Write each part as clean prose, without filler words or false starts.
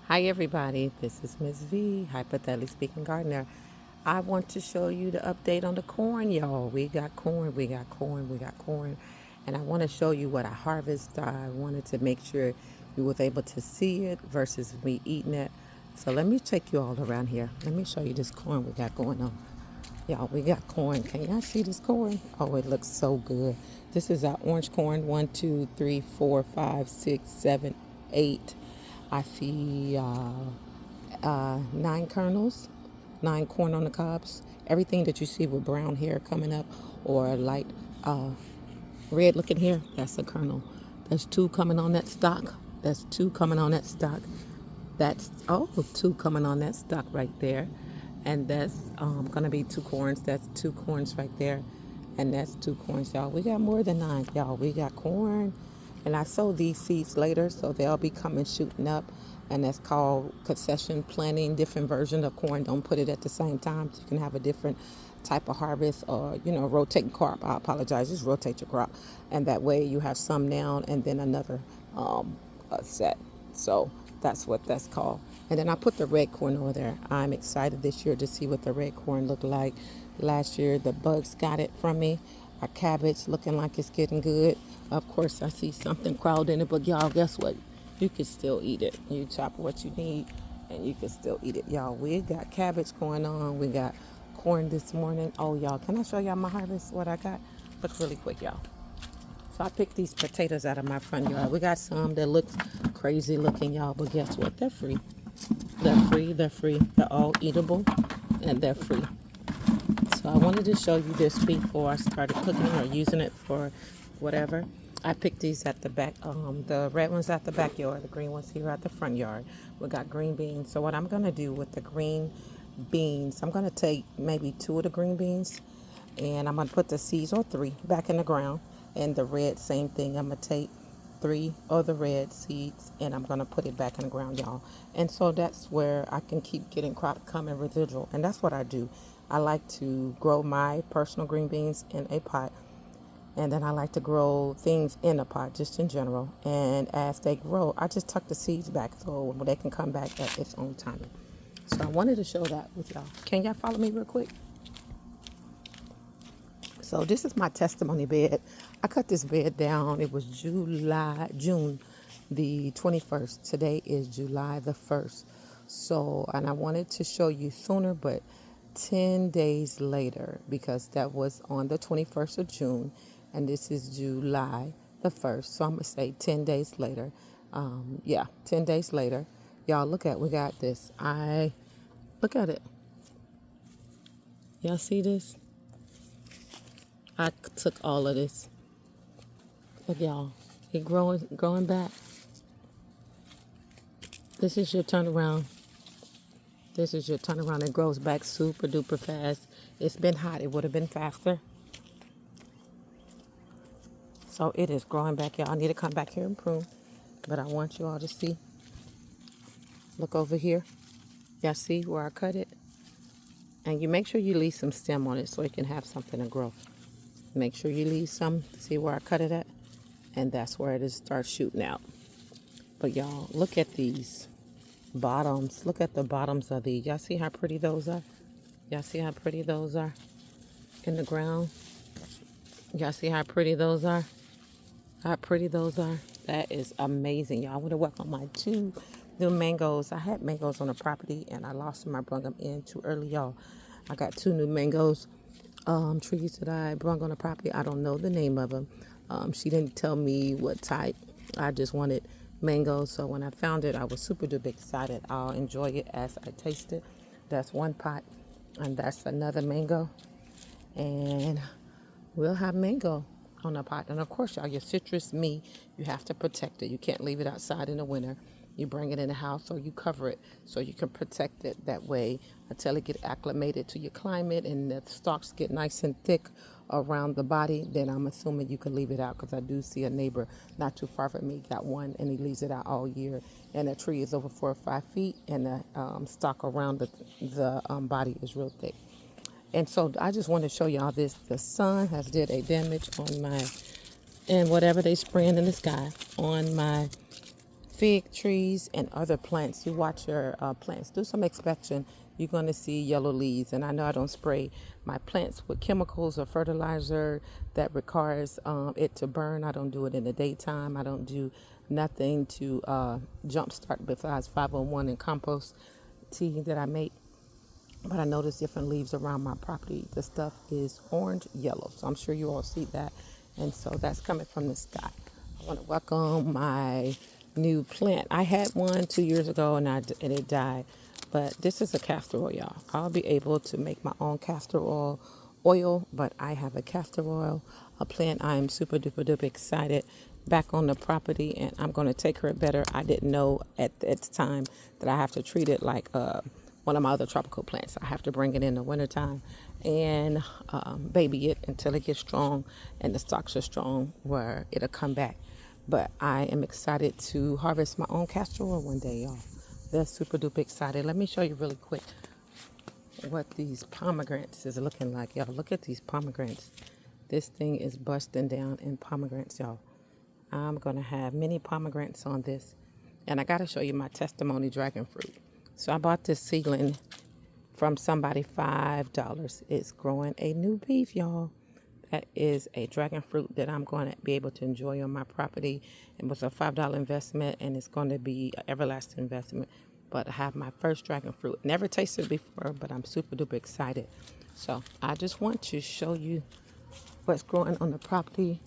Hi everybody, this is Ms. V, hyperthetically speaking gardener. I want to show you the update on the corn, y'all. We got corn, we got corn, we got corn. And I want to show you what I harvest. I wanted to make sure you was able to see it versus me eating it. So let me take you all around here. Let me show you this corn we got going on. Y'all, we got corn. Can y'all see this corn? Oh, it looks so good. This is our orange corn. 1, 2, 3, 4, 5, 6, 7, 8. I see 9 kernels, 9 corn on the cobs. Everything that you see with brown hair coming up or light red looking hair, that's a kernel. There's 2 coming on that stalk. That's 2 coming on that stalk. That's 2 coming on that stalk right there. And that's gonna be 2 corns. That's 2 corns right there. And that's 2 corns, y'all. We got more than 9, y'all. We got corn. And I sow these seeds later, so they'll be coming shooting up. And that's called concession planting, different version of corn. Don't put it at the same time. So you can have a different type of harvest or, rotating crop. I apologize. Just rotate your crop. And that way you have some now and then another set. So that's what that's called. And then I put the red corn over there. I'm excited this year to see what the red corn looked like. Last year, the bugs got it from me. Our cabbage looking like it's getting good. Of course, I see something crawled in it, but y'all, guess what? You can still eat it. You chop what you need, and you can still eat it. Y'all, we got cabbage going on. We got corn this morning. Oh, y'all, can I show y'all my harvest, what I got? Look really quick, y'all. So I picked these potatoes out of my front yard. We got some that look crazy looking, y'all, but guess what? They're free. They're free. They're free. They're all eatable, and they're free. So I wanted to show you this before I started cooking or using it for whatever. I picked these at the back, the red ones at the backyard, the green ones here at the front yard. We got green beans. So what I'm going to do with the green beans, I'm going to take maybe 2 of the green beans and I'm going to put the seeds, or 3, back in the ground. And the red, same thing. I'm going to take 3 of the red seeds and I'm going to put it back in the ground, y'all. And so that's where I can keep getting crop coming residual. And that's what I do. I like to grow my personal green beans in a pot. And then I like to grow things in a pot, just in general. And as they grow, I just tuck the seeds back so they can come back at its own timing. So I wanted to show that with y'all. Can y'all follow me real quick? So this is my testimony bed. I cut this bed down. It was June the 21st. Today is July the 1st. So, and I wanted to show you sooner, but 10 days later, because that was on the 21st of June, and this is July the 1st. So I'm going to say 10 days later. 10 days later. Y'all, we got this. Look at it. Y'all see this? I took all of this. Look, y'all. It growing back. This is your turnaround. This is your turnaround. It grows back super duper fast. It's been hot. It would have been faster. So it is growing back, y'all. I need to come back here and prune. But I want you all to see. Look over here. Y'all see where I cut it? And you make sure you leave some stem on it so it can have something to grow. Make sure you leave some. See where I cut it at? And that's where it starts shooting out. But y'all, look at these bottoms. Look at the bottoms of these. Y'all see how pretty those are? Y'all see how pretty those are in the ground? Y'all see how pretty those are? How pretty those are? That is amazing, y'all. I want to work on my 2 new mangoes. I had mangoes on the property and I lost them. I brought them in too early, y'all. I got 2 new mangoes. Trees that I brought on the property. I don't know the name of them. She didn't tell me what type. I just wanted mangoes. So when I found it, I was super duper excited. I'll enjoy it as I taste it. That's 1 pot. And that's another mango. And we'll have mango on the pot. And of course, y'all, your citrus, you have to protect it. You can't leave it outside in the winter. You bring it in the house or you cover it so you can protect it that way until it get acclimated to your climate and the stalks get nice and thick around the body. Then I'm assuming you can leave it out, because I do see a neighbor not too far from me got one and he leaves it out all year. And the tree is over 4 or 5 feet and the stalk around the body is real thick. And so I just want to show y'all this. The sun has did a damage on and whatever they spraying in the sky on my fig trees and other plants. You watch your plants, do some inspection. You're going to see yellow leaves. And I know I don't spray my plants with chemicals or fertilizer that requires it to burn. I don't do it in the daytime. I don't do nothing to jumpstart besides 501 and compost tea that I make. But I notice different leaves around my property. The stuff is orange yellow, so I'm sure you all see that. And so that's coming from the sky. I want to welcome my new plant. I had one 2 years ago and it died, but this is a castor oil, y'all. I'll be able to make my own castor oil, but I have a castor oil, a plant. I am super duper duper excited back on the property, and I'm going to take care of it better. I didn't know at the time that I have to treat it like one of my other tropical plants. I have to bring it in the wintertime and baby it until it gets strong and the stalks are strong where it'll come back. But I am excited to harvest my own castor oil one day, y'all. They're super duper excited. Let me show you really quick what these pomegranates is looking like, y'all. Look at these pomegranates. This thing is busting down in pomegranates, y'all. I'm gonna have many pomegranates on this, and I gotta show you my testimony dragon fruit. So I bought this seedling from somebody, $5. It's growing a new beef, y'all. That is a dragon fruit that I'm going to be able to enjoy on my property. It was a $5 investment, and it's going to be an everlasting investment. But I have my first dragon fruit. Never tasted it before, but I'm super duper excited. So I just want to show you what's growing on the property.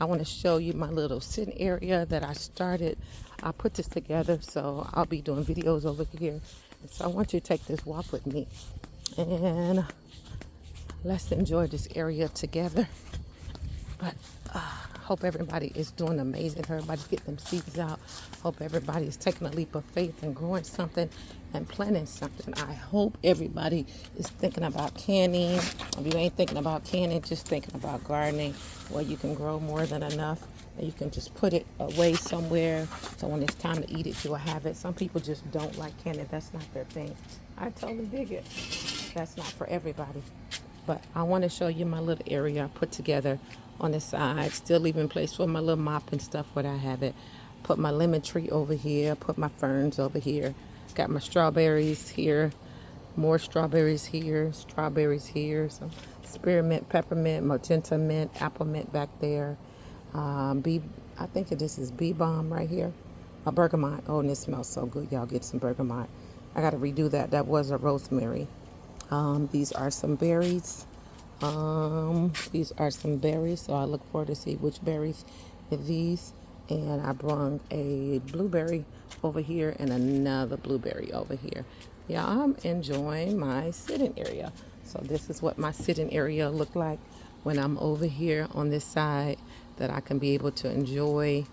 I want to show you my little sitting area that I started. I put this together, so I'll be doing videos over here. And so I want you to take this walk with me, and let's enjoy this area together. But hope everybody is doing amazing. Everybody's getting them seeds out. Hope everybody is taking a leap of faith and growing something and planting something. I hope everybody is thinking about canning. If you ain't thinking about canning, just thinking about gardening, where you can grow more than enough and you can just put it away somewhere, so when it's time to eat it, you'll have it. Some people just don't like canning. That's not their thing. I totally dig it. That's not for everybody. But I want to show you my little area I put together on the side. Still leaving place for my little mop and stuff where I have it. Put my lemon tree over here. Put my ferns over here. Got my strawberries here. More strawberries here. Strawberries here. Some spearmint, peppermint, magenta mint, apple mint back there. I think this is bee balm right here. A bergamot. Oh, and it smells so good. Y'all get some bergamot. I got to redo that. That was a rosemary. These are some berries. These are some berries, so I look forward to see which berries are these. And I brought a blueberry over here and another blueberry over here. Yeah, I'm enjoying my sitting area. So this is what my sitting area look like when I'm over here on this side, that I can be able to enjoy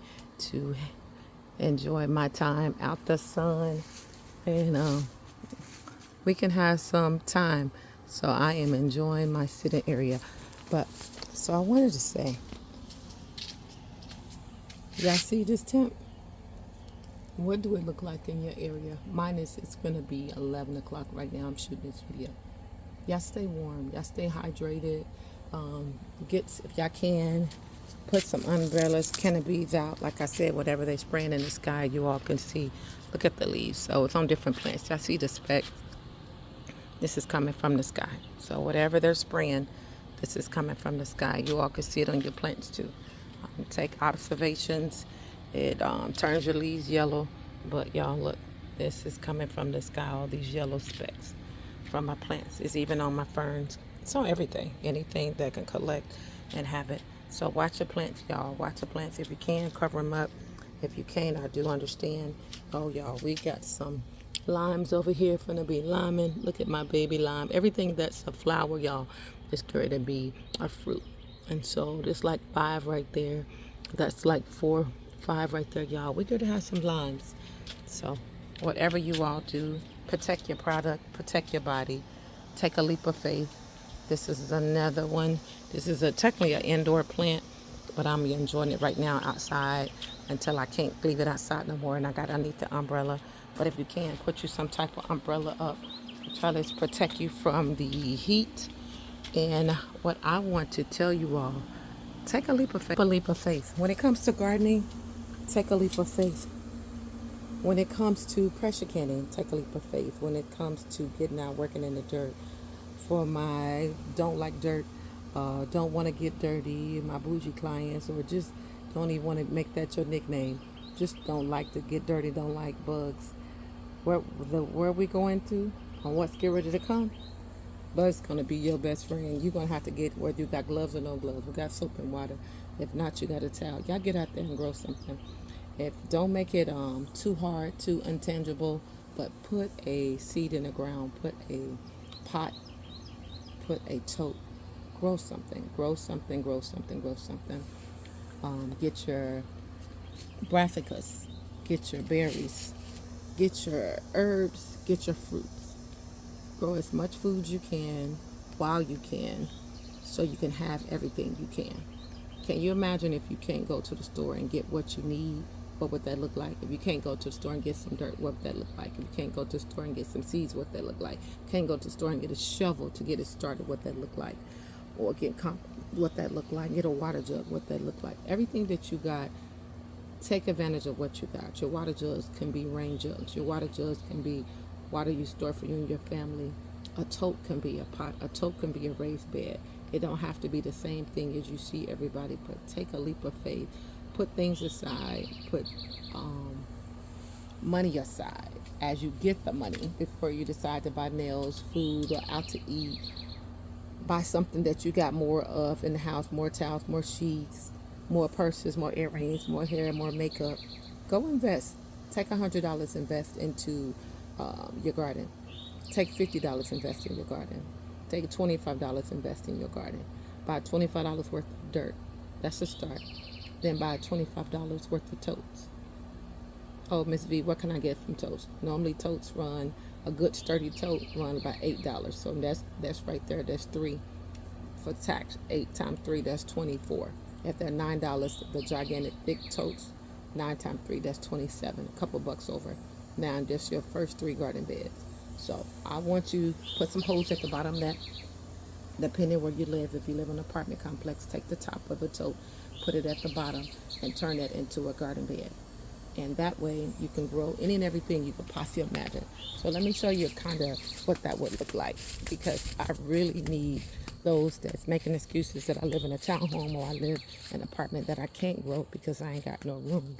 my time out the sun, and we can have some time. So I am enjoying my sitting area. But so I wanted to say, y'all see this tent? What do it look like in your area? Mine is, it's going to be 11 o'clock right now. I'm shooting this video. Y'all stay warm. Y'all stay hydrated. If y'all can, put some umbrellas, canopies out. Like I said, whatever they're spraying in the sky, you all can see. Look at the leaves. So it's on different plants. Y'all see the speck? This is coming from the sky. So whatever they're spraying, this is coming from the sky. You all can see it on your plants too. Take observations. It turns your leaves yellow. But y'all look, this is coming from the sky. All these yellow specks from my plants. It's even on my ferns. It's on everything. Anything that can collect and have it. So watch your plants, y'all. Watch your plants. If you can, cover them up. If you can't, I do understand. Oh, y'all, we got some limes over here finna be liming. Look at my baby lime. Everything that's a flower, y'all, is going to be a fruit. And so there's like 5 right there. That's like 4, 5 right there, y'all. We're going to have some limes. So whatever you all do, protect your product, protect your body, take a leap of faith. This is another one. This is technically an indoor plant, but I'm enjoying it right now outside until I can't leave it outside no more, and I got underneath the umbrella. But if you can, put you some type of umbrella up to try to protect you from the heat. And what I want to tell you all, take a leap of faith. A leap of faith. When it comes to gardening, take a leap of faith. When it comes to pressure canning, take a leap of faith. When it comes to getting out working in the dirt, for my don't like dirt, don't want to get dirty, my bougie clients, or just don't even want to make that your nickname, just don't like to get dirty, don't like bugs. Where are we going to? On what's get ready to come? Bugs gonna be your best friend. You're gonna have to get, whether you got gloves or no gloves. We got soap and water. If not, you got a towel. Y'all get out there and grow something. If don't make it too hard, too intangible, but put a seed in the ground, put a pot, put a tote, grow something, grow something, grow something, grow something. Get your brassicas, get your berries, get your herbs, get your fruits. Grow as much food you can while you can, so you can have everything you can. Can you imagine if you can't go to the store and get what you need? What would that look like? If you can't go to the store and get some dirt, what would that look like? If you can't go to the store and get some seeds, what would that look like? Can't go to the store and get a shovel to get it started, what that look like? Or get what that look like? Get a water jug, what that look like? Everything that you got, take advantage of what you got. Your water jugs can be rain jugs. Your water jugs can be water you store for you and your family. A tote can be a pot. A tote can be a raised bed. It don't have to be the same thing as you see everybody put. Take a leap of faith. Put things aside. Put money aside as you get the money before you decide to buy nails, food, or out to eat. Buy something that you got more of in the house, more towels, more sheets, more purses, more earrings, more hair, more makeup. Go invest. Take $100, invest into your garden. Take $50, invest in your garden. Take $25, invest in your garden. Buy $25 worth of dirt. That's a start. Then buy $25 worth of totes. Oh, Miss V, what can I get from totes? Normally totes run, a good sturdy tote run about $8. So that's right there. That's 3 for tax. 8 times 3, that's 24. If they're $9, the gigantic thick totes, 9 times 3, that's 27. A couple bucks over. Now just your first 3 garden beds. So I want you to put some holes at the bottom that, depending where you live, if you live in an apartment complex, take the top of the tote, put it at the bottom, and turn that into a garden bed. And that way you can grow any and everything you could possibly imagine. So let me show you kind of what that would look like, because I really need those that's making excuses that I live in a townhome or I live in an apartment that I can't grow because I ain't got no room,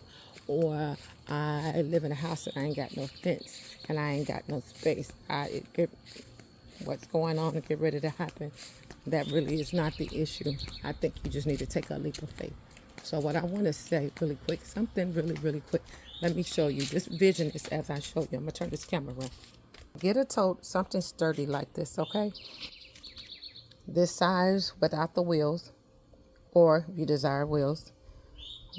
or I live in a house that I ain't got no fence and I ain't got no space. What's going on and get ready to happen, that really is not the issue. I think you just need to take a leap of faith. So what I want to say really quick, something really, really quick. Let me show you. This vision is as I show you. I'm going to turn this camera around. Get a tote, something sturdy like this, okay? This size without the wheels, or if you desire wheels.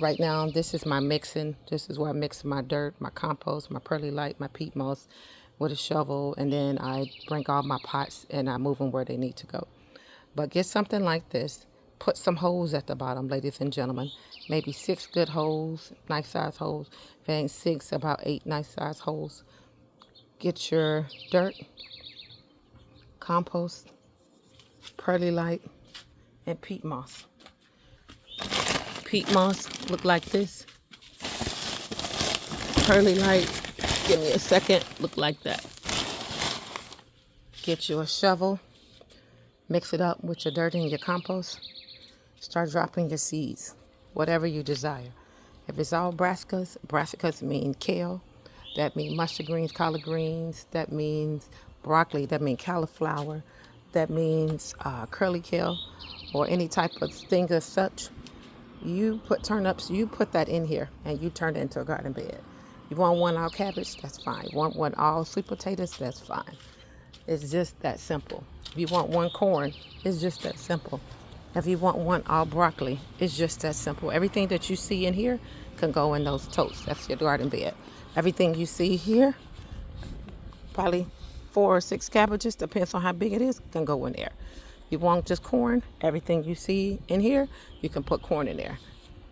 Right now, this is my mixing. This is where I mix my dirt, my compost, my perlite, my peat moss with a shovel, and then I bring all my pots and I move them where they need to go. But get something like this. Put some holes at the bottom, ladies and gentlemen. Maybe 6 good holes, nice size holes. If it ain't 6, about 8 nice size holes. Get your dirt, compost, perlite, and peat moss. Peat moss look like this. Perlite, give me a second, look like that. Get you a shovel, mix it up with your dirt and your compost. Start dropping your seeds, whatever you desire. If it's all brassicas mean kale. That means mustard greens, collard greens. That means broccoli. That means cauliflower. That means curly kale, or any type of thing as such. You put turnips, you put that in here, and you turn it into a garden bed. You want one all cabbage? That's fine. You want one all sweet potatoes? That's fine. It's just that simple. If you want one corn, it's just that simple. If you want one all broccoli, it's just that simple. Everything that you see in here can go in those totes. That's your garden bed. Everything you see here, probably 4 or 6 cabbages, depends on how big it is, can go in there. You want just corn, everything you see in here, you can put corn in there.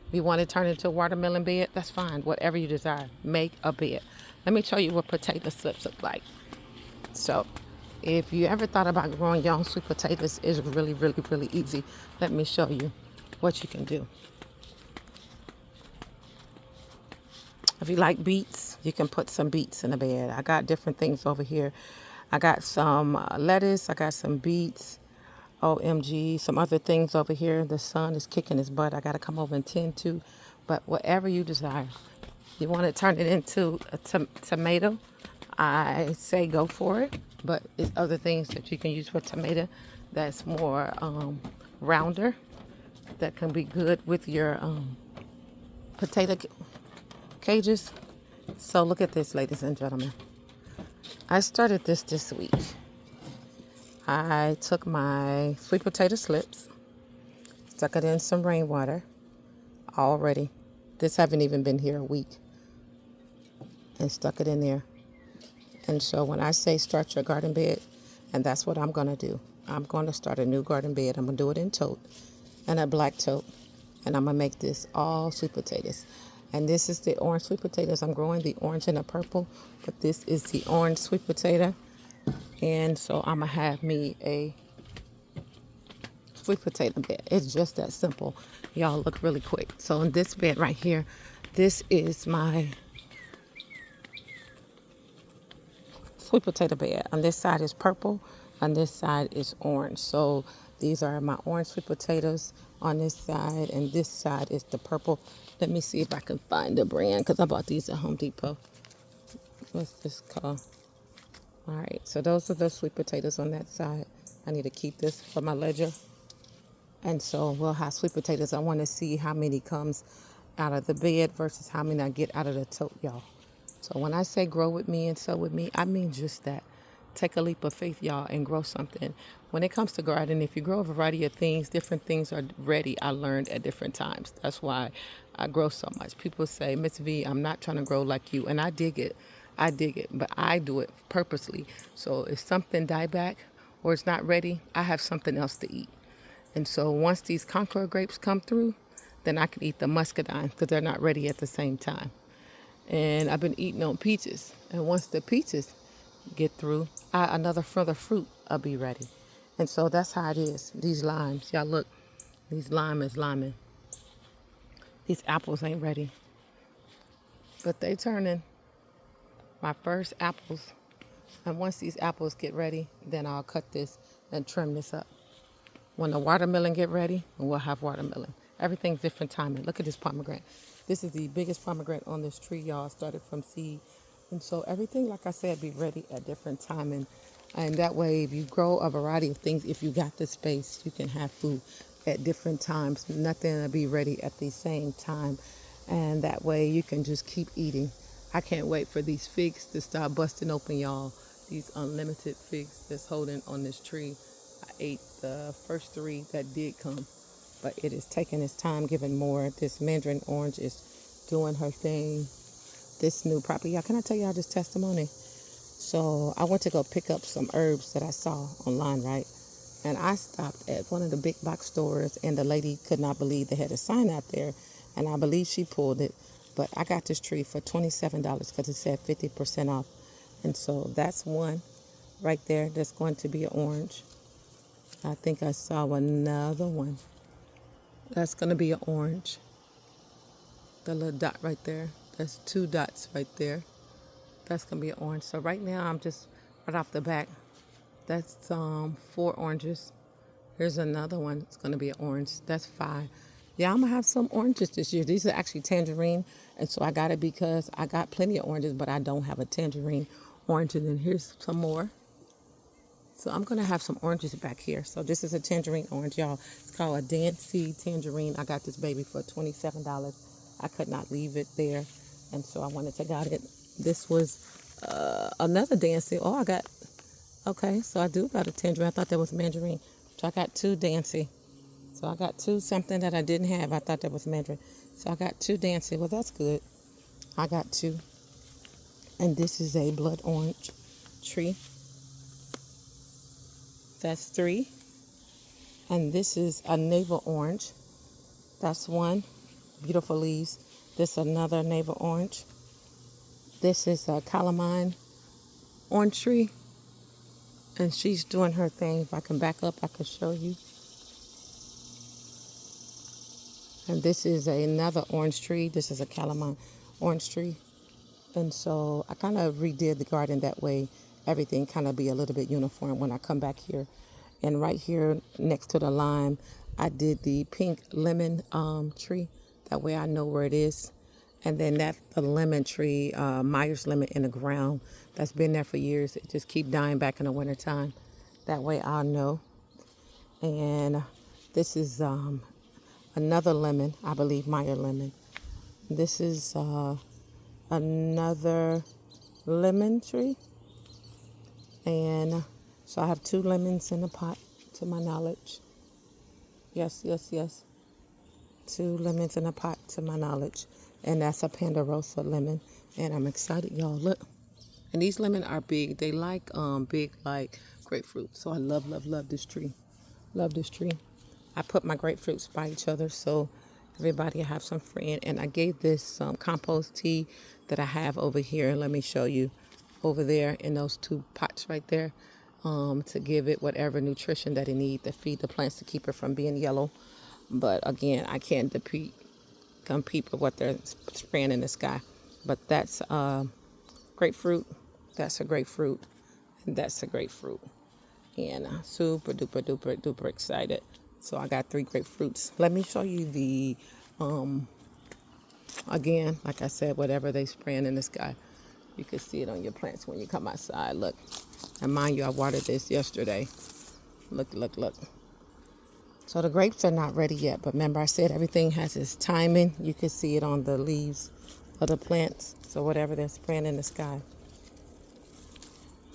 If you want to turn it into a watermelon bed, that's fine. Whatever you desire, make a bed. Let me show you what potato slips look like. So if you ever thought about growing your own sweet potatoes, it's really, really, really easy. Let me show you what you can do. If you like beets, You can put some beets in the bed. I got different things over here. I got some lettuce. I got some beets. OMG, some other things over here. The sun is kicking his butt. I got to come over and tend to. But whatever you desire. You want to turn it into a tomato, I say go for it. But there's other things that you can use for tomato that's more rounder, that can be good with your potato cages. So look at this, ladies and gentlemen. I started this week. I took my sweet potato slips, stuck it in some rainwater already. This haven't even been here a week. And stuck it in there. And so when I say start your garden bed, and that's what I'm going to do. I'm going to start a new garden bed. I'm going to do it in tote and a black tote. And I'm going to make this all sweet potatoes. And this is the orange sweet potatoes. I'm growing the orange and the purple, but this is the orange sweet potato. And so I'm going to have me a sweet potato bed. It's just that simple. Y'all look really quick. So in this bed right here, this is my sweet potato bed. On this side is purple, on this side is orange. So these are my orange sweet potatoes on this side, and this side is the purple. Let me see if I can find the brand, because I bought these at Home Depot. What's this called? All right, so those are the sweet potatoes on that side. I need to keep this for my ledger. And so we'll have sweet potatoes. I want to see how many comes out of the bed versus how many I get out of the tote, y'all. So when I say grow with me and sow with me, I mean just that. Take a leap of faith, y'all, and grow something. When it comes to gardening, if you grow a variety of things, different things are ready. I learned at different times. That's why I grow so much. People say, Miss V, I'm not trying to grow like you. And I dig it. But I do it purposely. So if something die back or it's not ready, I have something else to eat. And so once these Concord grapes come through, then I can eat the muscadine because they're not ready at the same time. And I've been eating on peaches. And once the peaches get through, another further fruit will be ready. And so that's how it is. These limes, y'all look, these lime is liming. These apples ain't ready, but they turning. My first apples. And once these apples get ready, then I'll cut this and trim this up. When the watermelon get ready, we'll have watermelon. Everything's different timing. Look at this pomegranate. This is the biggest pomegranate on this tree, y'all. Started from seed. And so everything, like I said, be ready at different timing. And that way, if you grow a variety of things, if you got the space, you can have food at different times. Nothing will be ready at the same time. And that way, you can just keep eating. I can't wait for these figs to start busting open, y'all. These unlimited figs that's holding on this tree. I ate the first 3 that did come, but it is taking its time, giving more. This mandarin orange is doing her thing. This new property, y'all, can I tell y'all this testimony? So I went to go pick up some herbs that I saw online, right? And I stopped at one of the big box stores, and the lady could not believe they had a sign out there, and I believe she pulled it. But I got this tree for $27 because it said 50% off. And so that's one right there that's going to be an orange. I think I saw another one that's going to be an orange. The little dot right there. That's 2 dots right there. That's going to be an orange. So right now I'm just right off the back. That's 4 oranges. Here's another one. It's going to be an orange. That's 5. Yeah, I'm going to have some oranges this year. These are actually tangerine. And so I got it because I got plenty of oranges, but I don't have a tangerine orange. And then here's some more. So I'm going to have some oranges back here. So this is a tangerine orange, y'all. It's called a Dancy tangerine. I got this baby for $27. I could not leave it there. And so I wanted to got it. This was another Dancy. Oh, I got, okay, so I do got a tangerine. I thought that was mandarin. So I got 2 Dancy. So I got 2 something that I didn't have. I thought that was mandarin. So I got 2 Dancy. Well, that's good. I got 2. And this is a blood orange tree. That's 3. And this is a navel orange. That's 1. Beautiful leaves. This is another navel orange. This is a calamine orange tree. And she's doing her thing. If I can back up, I can show you. And this is another orange tree. This is a calamine orange tree. And so I kind of redid the garden that way. Everything kind of be a little bit uniform when I come back here. And right here next to the lime, I did the pink lemon tree. That way I know where it is. And then that's the lemon tree, Myers lemon in the ground. That's been there for years. It just keep dying back in the wintertime. That way I'll know. And this is another lemon, I believe Meyer lemon. This is another lemon tree. And so I have 2 lemons in the pot, to my knowledge. Yes. 2 lemons in a pot, to my knowledge. And that's a Ponderosa lemon. And I'm excited, y'all. Look. And these lemons are big. They like big like grapefruit. So I love this tree. Love this tree. I put my grapefruits by each other so everybody have some friend. And I gave this compost tea that I have over here. Let me show you over there in those 2 pots right there, to give it whatever nutrition that it needs to feed the plants to keep it from being yellow. But again, I can't compete with what they're spraying in the sky. But that's grapefruit. That's a grapefruit. And that's a grapefruit. And super duper excited. So I got 3 grapefruits. Let me show you the, again, like I said, whatever they spraying in the sky. You can see it on your plants when you come outside. Look. And mind you, I watered this yesterday. Look. So the grapes are not ready yet. But remember I said everything has its timing. You can see it on the leaves of the plants. So whatever they're spraying in the sky.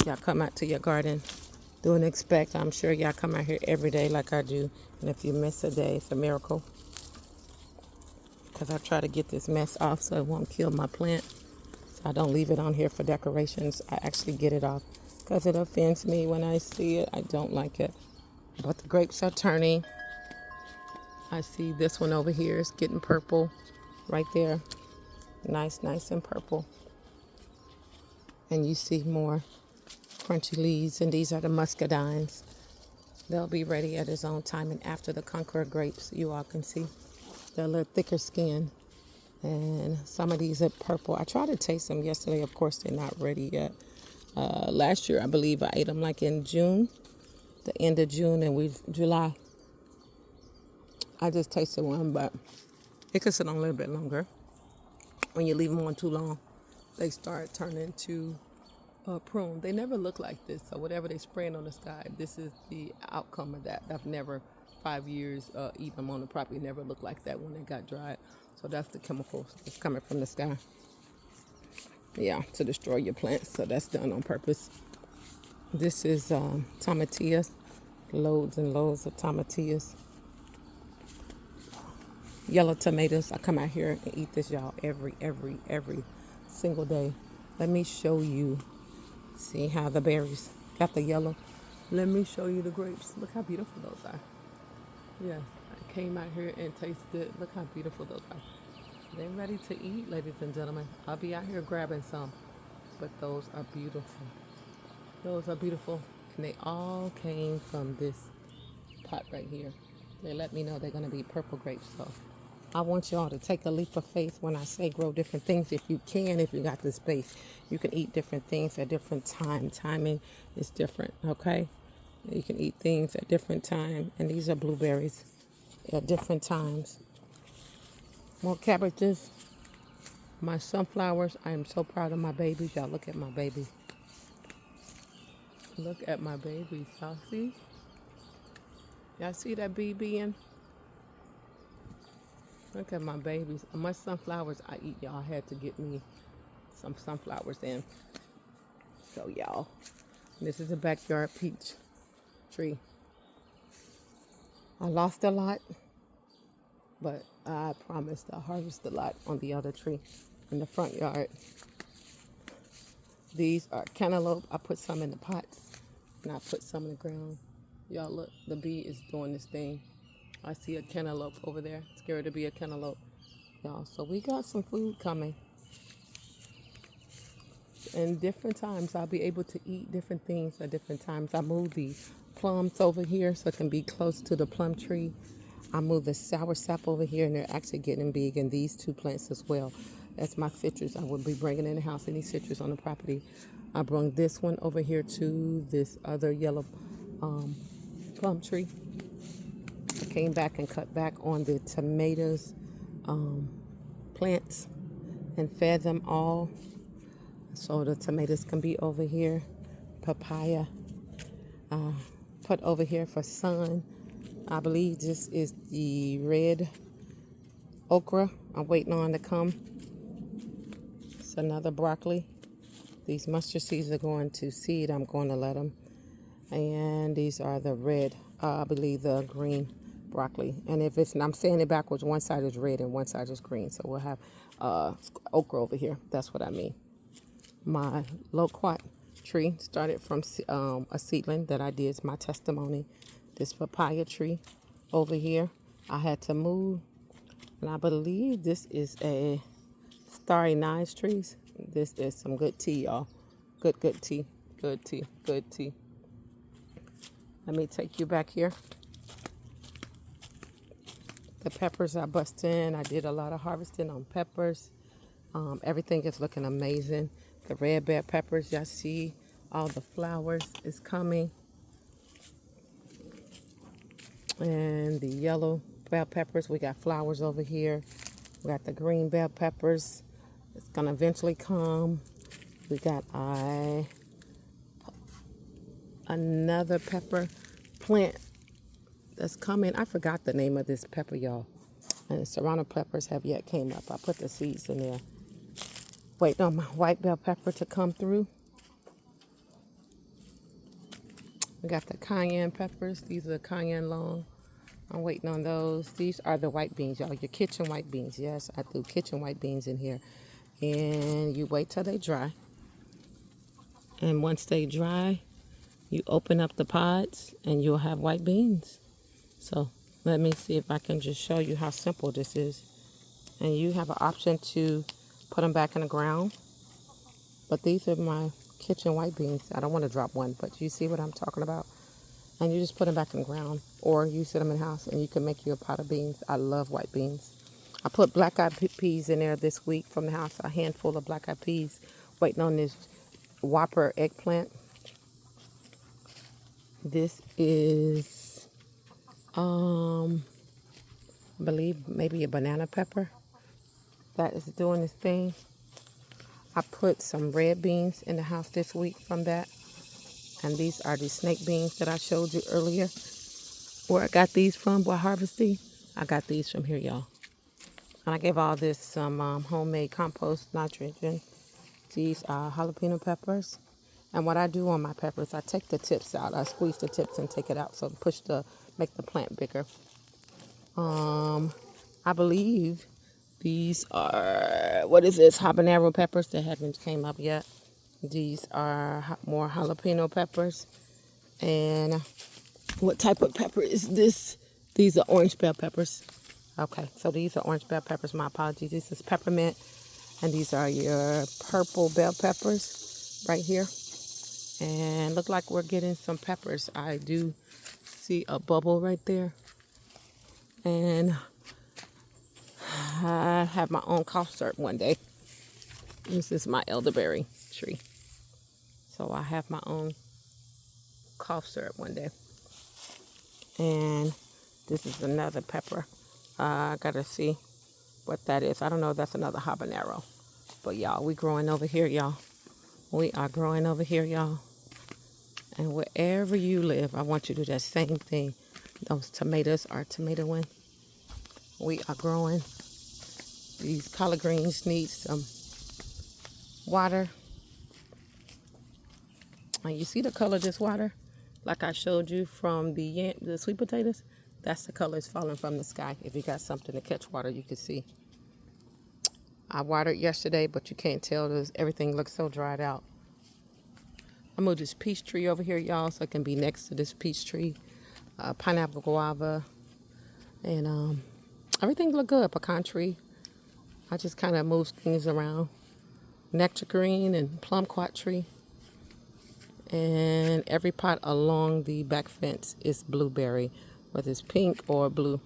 Y'all come out to your garden. Do an inspect. I'm sure y'all come out here every day like I do. And if you miss a day, it's a miracle. Because I try to get this mess off so it won't kill my plant. So I don't leave it on here for decorations. I actually get it off because it offends me when I see it. I don't like it. But the grapes are turning. I see this one over here is getting purple right there. Nice and purple. And you see more crunchy leaves, and these are the muscadines. They'll be ready at its own time. And after the Concord grapes, you all can see they're a little thicker skin. And some of these are purple. I tried to taste them yesterday. Of course, they're not ready yet. Last year, I believe I ate them like in June, the end of June, and July. I just tasted one, but it could sit on a little bit longer. When you leave them on too long, they start turning to prune. They never look like this. So whatever they spraying on the sky, this is the outcome of that. I've never, 5 years, eating them on the property, never looked like that when they got dried. So that's the chemicals that's coming from the sky. Yeah, to destroy your plants. So that's done on purpose. This is tomatillas. Loads and loads of tomatillas. Yellow tomatoes. I come out here and eat this, y'all, every single day. Let me show you. See how the berries got the yellow. Let me show you the grapes. Look how beautiful those are. Yes, I came out here and tasted. Look how beautiful those are. They're ready to eat, ladies and gentlemen. I'll be out here grabbing some. But those are beautiful. Those are beautiful. And they all came from this pot right here. They let me know they're going to be purple grapes. So I want y'all to take a leap of faith when I say grow different things. If you can, if you got the space, you can eat different things at different time. Timing is different, okay? You can eat things at different time. And these are blueberries at different times. More cabbages. My sunflowers. I am so proud of my babies. Y'all look at my baby. Look at my babies. Y'all see? Y'all see that bee being? Look at my babies. My sunflowers I eat, y'all. Had to get me some sunflowers in. So y'all, this is a backyard peach tree. I lost a lot, but I promised I'll harvest a lot on the other tree in the front yard. These are cantaloupe. I put some in the pots and I put some in the ground. Y'all look, the bee is doing this thing. I see a cantaloupe over there. It's scared to be a cantaloupe. Y'all, so we got some food coming. And different times I'll be able to eat different things at different times. I moved the plums over here so it can be close to the plum tree. I moved the soursop over here and they're actually getting big, and these two plants as well. That's my citrus I would be bringing in the house, any citrus on the property. I brought this one over here to this other yellow plum tree. I came back and cut back on the tomatoes plants and fed them all. So the tomatoes can be over here. Papaya put over here for sun. I believe this is the red okra I'm waiting on to come. It's another broccoli. These mustard seeds are going to seed. I'm going to let them. And these are the red, I believe the green broccoli. And if it's, I'm saying it backwards, one side is red and one side is green. So we'll have okra over here. That's what I mean. My loquat tree started from a seedling that I did. It's my testimony. This papaya tree over here, I had to move. And I believe this is a starry nice trees. This is some good tea, y'all. Good tea. Good tea. Good tea. Let me take you back here. The peppers I bust in. I did a lot of harvesting on peppers. Everything is looking amazing. The red bell peppers, y'all see all the flowers is coming. And the yellow bell peppers, we got flowers over here. We got the green bell peppers. It's gonna eventually come. We got another pepper plant that's coming. I forgot the name of this pepper, y'all. And the serrano peppers have yet came up. I put the seeds in there. Waiting on my white bell pepper to come through. We got the cayenne peppers. These are the cayenne long. I'm waiting on those. These are the white beans, y'all. Your kitchen white beans. Yes, I threw kitchen white beans in here. And you wait till they dry. And once they dry, you open up the pods and you'll have white beans. So let me see if I can just show you how simple this is. And you have an option to put them back in the ground. But these are my kitchen white beans. I don't want to drop one, but you see what I'm talking about? And you just put them back in the ground. Or you set them in the house and you can make you a pot of beans. I love white beans. I put black-eyed peas in there this week from the house. A handful of black-eyed peas. Waiting on this Whopper eggplant. This is, I believe maybe a banana pepper that is doing this thing. I put some red beans in the house this week from that. And these are the snake beans that I showed you earlier. Where I got these from, by harvesting. I got these from here, y'all. And I gave all this some homemade compost nitrogen. These are jalapeno peppers. And what I do on my peppers, I take the tips out. I squeeze the tips and take it out. So make the plant bigger. I believe these are, what is this? Habanero peppers that haven't came up yet. These are more jalapeno peppers. And what type of pepper is this? These are orange bell peppers. Okay, so these are orange bell peppers. My apologies. This is peppermint. And these are your purple bell peppers right here. And look like we're getting some peppers. I do see a bubble right there. And I have my own cough syrup one day. This is my elderberry tree. So I have my own cough syrup one day. And this is another pepper. I gotta see what that is. I don't know if that's another habanero. But y'all, we growing over here, y'all. We are growing over here, y'all. And wherever you live, I want you to do that same thing. Those tomatoes are tomatoing. We are growing. These collard greens need some water. And you see the color of this water? Like I showed you from the sweet potatoes? That's the color it's falling from the sky. If you got something to catch water, you can see. I watered yesterday, but you can't tell. Everything looks so dried out. I moved this peach tree over here, y'all, so it can be next to this peach tree. Pineapple guava. And everything look good. Pecan tree. I just kind of moved things around. Nectarine and plumquat tree. And every pot along the back fence is blueberry, whether it's pink or blue,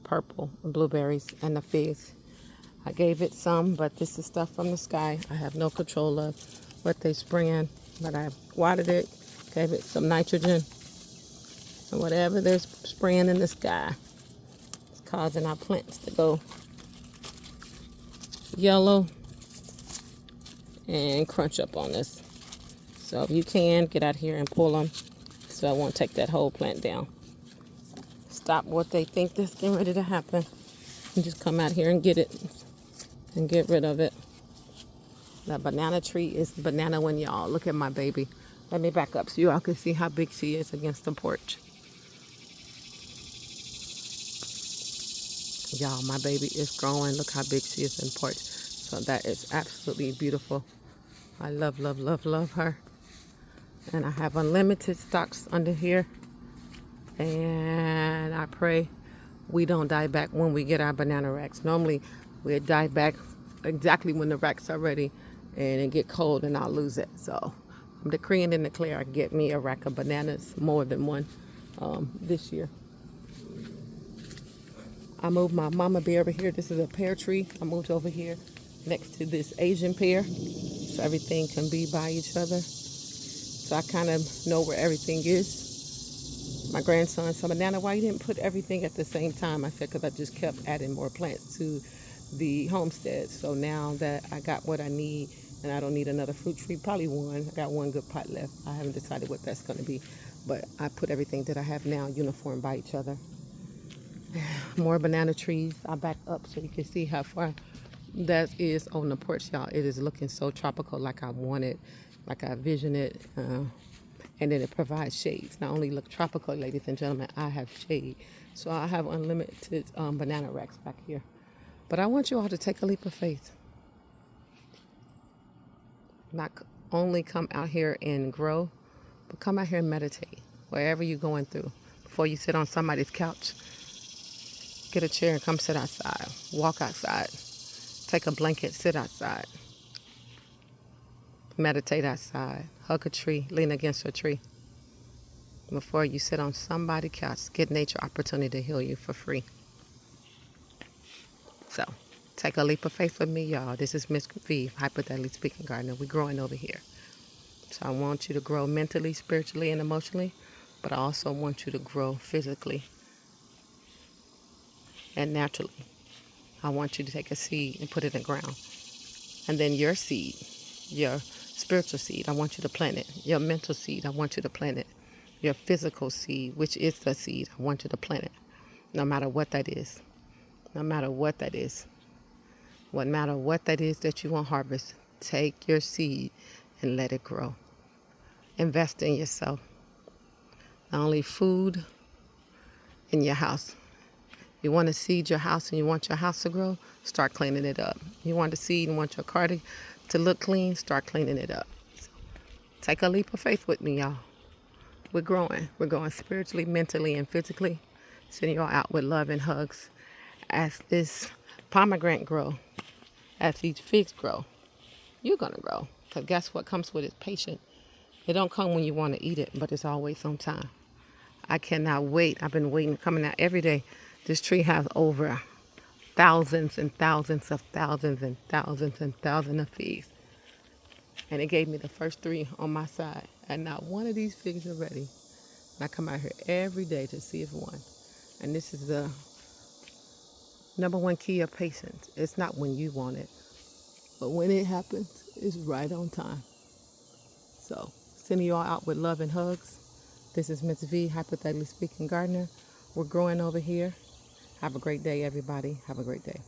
purple, blueberries, and the figs. I gave it some, but this is stuff from the sky. I have no control of what they spraying, but I watered it, gave it some nitrogen, and whatever they're spraying in the sky is causing our plants to go yellow and crunch up on us. So if you can, get out here and pull them so I won't take that whole plant down. Stop what they think that's getting ready to happen and just come out here and get it and get rid of it. That banana tree is banana one, y'all. Look at my baby. Let me back up so you all can see how big she is against the porch. Y'all, my baby is growing. Look how big she is in porch. So that is absolutely beautiful. I love, love, love, love her. And I have unlimited stocks under here. And I pray we don't die back when we get our banana racks. Normally, we die back exactly when the racks are ready and it get cold and I'll lose it. So I'm decreeing and declare I get me a rack of bananas, more than one, this year. I moved my mama bear over here. This is a pear tree. I moved over here next to this Asian pear so everything can be by each other. So I kind of know where everything is. My grandson said, "Banana, why you didn't put everything at the same time?" I said, because I just kept adding more plants to the homestead. So now that I got what I need and I don't need another fruit tree, probably one. I got one good pot left. I haven't decided what that's going to be. But I put everything that I have now uniform by each other. More banana trees. I back up so you can see how far that is on the porch, y'all. It is looking so tropical, like I want it, like I vision it. And then it provides shades. Not only look tropical, ladies and gentlemen, I have shade. So I have unlimited banana racks back here. But I want you all to take a leap of faith. Not only come out here and grow, but come out here and meditate. Wherever you're going through. Before you sit on somebody's couch, get a chair and come sit outside. Walk outside. Take a blanket, sit outside. Meditate outside. Hug a tree. Lean against a tree. Before you sit on somebody's couch, get nature opportunity to heal you for free. So, take a leap of faith with me, y'all. This is Miss V, hyperthetically speaking gardener. We're growing over here. So I want you to grow mentally, spiritually, and emotionally, but I also want you to grow physically and naturally. I want you to take a seed and put it in the ground. And then your seed, your spiritual seed, I want you to plant it. Your mental seed, I want you to plant it. Your physical seed, which is the seed, I want you to plant it. No matter what that is. No matter what that is. No matter what that is that you want to harvest, take your seed and let it grow. Invest in yourself. Not only food in your house. You want to seed your house and you want your house to grow, start cleaning it up. You want to seed and want your car to look clean, start cleaning it up. So, take a leap of faith with me, y'all. We're growing. We're growing spiritually, mentally, and physically. Sending y'all out with love and hugs. As this pomegranate grow, as these figs grow, you're going to grow. Because guess what comes with it? Patience. It don't come when you want to eat it, but it's always on time. I cannot wait. I've been waiting, coming out every day. This tree has over thousands and thousands of thousands and thousands and thousands of figs. And it gave me the first 3 on my side. And not one of these figs are ready. And I come out here every day to see if one. And this is the number one key of patience. It's not when you want it, but when it happens, it's right on time. So, sending you all out with love and hugs. This is Miss V, hyperthetically speaking gardener. We're growing over here. Have a great day, everybody. Have a great day.